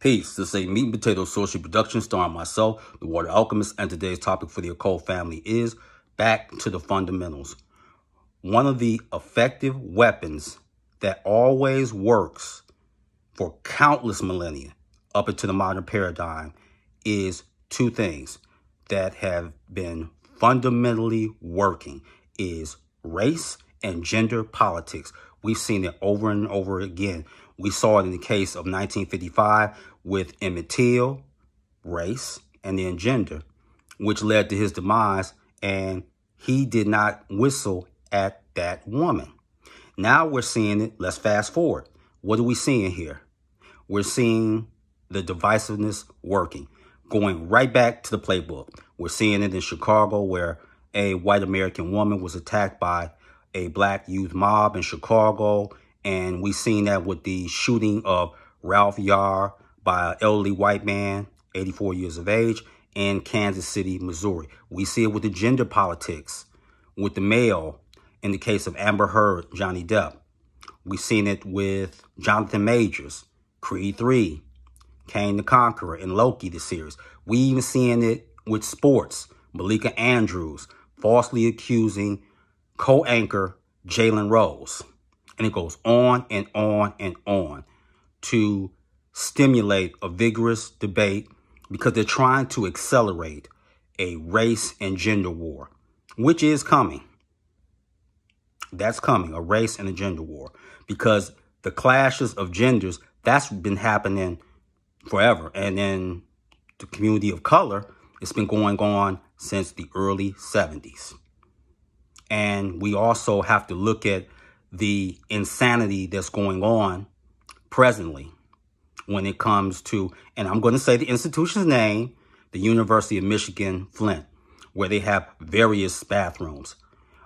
Peace. This is a Meat and Potato Social Production starring myself, the Water Alchemist, and today's topic for the occult family is back to the fundamentals. One of the effective weapons that always works for countless millennia up into the modern paradigm is two things that have been fundamentally working is race and gender politics. We've seen it over and over again. We saw it in the case of 1955 with Emmett Till, race, and then gender, which led to his demise, and he did not whistle at that woman. Now we're seeing it. Let's fast forward. What are we seeing here? We're seeing the divisiveness working, going right back to the playbook. We're seeing it in Chicago where a white American woman was attacked by a black youth mob in Chicago. And we've seen that with the shooting of Ralph Yar by an elderly white man, 84 years of age, in Kansas City, Missouri. We see it with the gender politics, with the male, in the case of Amber Heard, Johnny Depp. We've seen it with Jonathan Majors, Creed 3, Kane the Conqueror, and Loki, the series. We even seeing it with sports, Malika Andrews falsely accusing co-anchor Jalen Rose. And it goes on and on and on to stimulate a vigorous debate because they're trying to accelerate a race and gender war, which is coming. That's coming, a race and a gender war, because the clashes of genders, that's been happening forever. And in the community of color, it's been going on since the early 70s. And we also have to look at the insanity that's going on presently when it comes to, and I'm going to say the institution's name, the University of Michigan, Flint, where they have various bathrooms.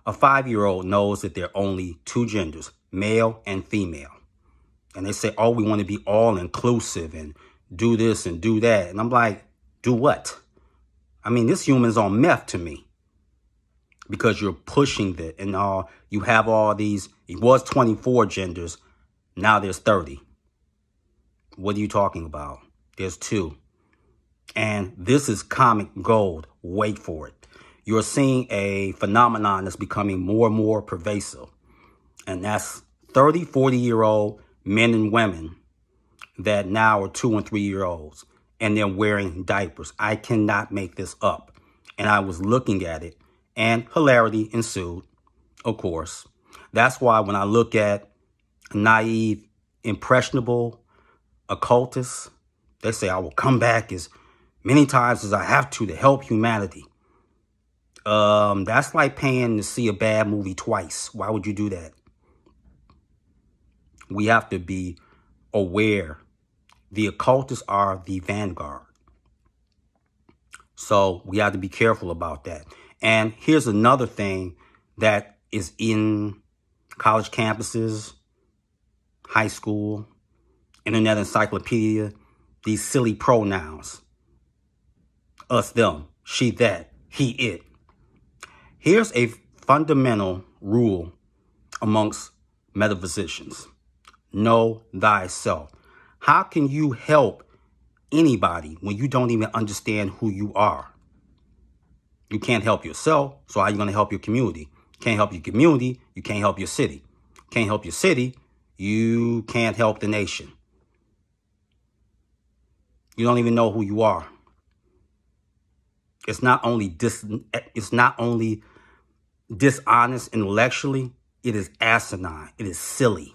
A 5-year-old knows that there are only two genders, male and female. And they say, oh, we want to be all inclusive and do this and do that. And I'm like, do what? I mean, this human's on meth to me. Because you're pushing that and you have all these, it was 24 genders, now there's 30. What are you talking about? There's 2. And this is comic gold. Wait for it. You're seeing a phenomenon that's becoming more and more pervasive. And that's 30, 40-year-old men and women that now are 2 and 3-year-olds. And they're wearing diapers. I cannot make this up. And I was looking at it. And hilarity ensued, of course. That's why when I look at naive, impressionable occultists, they say, I will come back as many times as I have to help humanity. That's like paying to see a bad movie twice. Why would you do that? We have to be aware. The occultists are the vanguard. So we have to be careful about that. And here's another thing that is in college campuses, high school, internet encyclopedia, these silly pronouns. Us, them, she, that, he, it. Here's a fundamental rule amongst metaphysicians. Know thyself. How can you help anybody when you don't even understand who you are? You can't help yourself, so how are you going to help your community? Can't help your community, you can't help your city. Can't help your city, you can't help the nation. You don't even know who you are. It's not only dishonest intellectually, it is asinine. It is silly.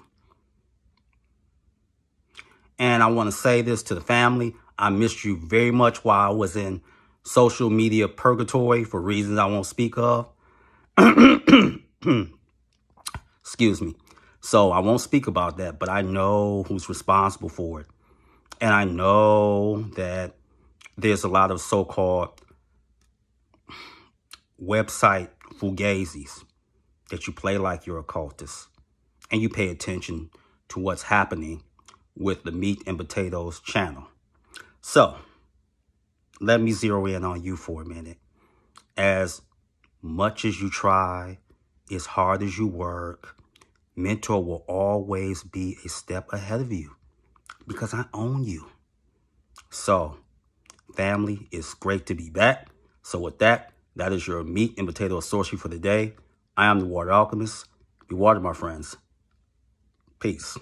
And I want to say this to the family. I missed you very much while I was in social media purgatory for reasons I won't speak of. Excuse me. So I won't speak about that, but I know who's responsible for it. And I know that there's a lot of so-called website fugazis that you play like you're occultists. And you pay attention to what's happening with the Meat and Potatoes channel. So let me zero in on you for a minute. As much as you try, as hard as you work, Mentor will always be a step ahead of you because I own you. So, family, it's great to be back. So with that, that is your meat and potato sorcery for the day. I am the Water Alchemist. Be water, my friends. Peace.